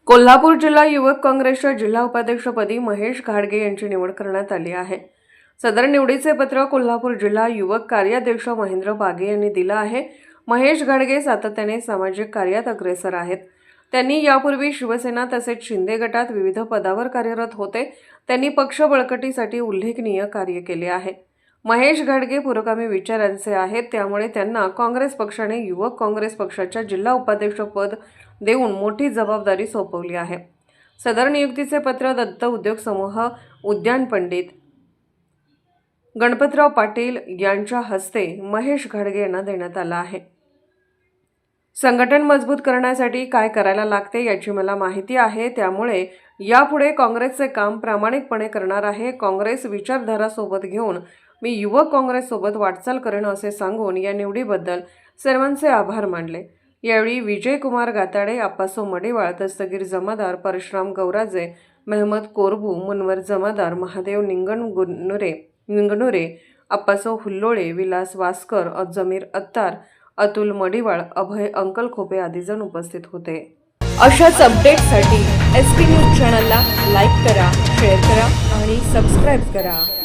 कोल्हापूर जिल्हा युवक काँग्रेसच्या जिल्हा उपाध्यक्षपदी महेश घाडगे यांची निवड करण्यात आली आहे। सदर निवडीचे पत्र कोल्हापूर जिल्हा युवक कार्याध्यक्ष महेंद्र बागे यांनी दिलं आहे। महेश घाडगे सातत्याने सामाजिक कार्यात अग्रेसर आहेत। त्यांनी यापूर्वी शिवसेना तसेच शिंदे गटात विविध पदावर कार्यरत होते। त्यांनी पक्ष बळकटीसाठी उल्लेखनीय कार्य केले आहे। महेश घाडगे पुरोगामी विचारांचे आहेत, त्यामुळे त्यांना काँग्रेस पक्षाने युवक काँग्रेस पक्षाच्या जिल्हा उपाध्यक्षपद देऊन मोठी जबाबदारी सोपवली आहे। सदर नियुक्तीचे पत्र दत्त उद्योग समूह उद्यान पंडित गणपतराव पाटील यांच्या हस्ते महेश घाडगे यांना देण्यात आलं आहे। संघटन मजबूत करण्यासाठी काय करायला लागते याची मला माहिती आहे, त्यामुळे यापुढे काँग्रेसचे काम प्रामाणिकपणे करणार आहे। काँग्रेस विचारधारा सोबत घेऊन मी युवक काँग्रेस सोबत वाटचाल करेन असे सांगून या निवडीबद्दल सर्वांचे आभार मानले। यावेळी विजय कुमार गाताडे, आप्पासो मडिवाळ, दस्तगीर जमादार, परशुराम गौराजे, मेहमद कोरबू, मुनवर जमादार, महादेव निंगणुरे, आप्पासो हुल्लोळे, विलास वास्कर, जमीर अत्तार, अतुल मडिवाळ, अभय अंकल खोपे आदी जण उपस्थित होते। अशाच अपडेट्ससाठी SP न्यूज चॅनलला लाईक करा, शेअर करा आणि सबस्क्राईब करा।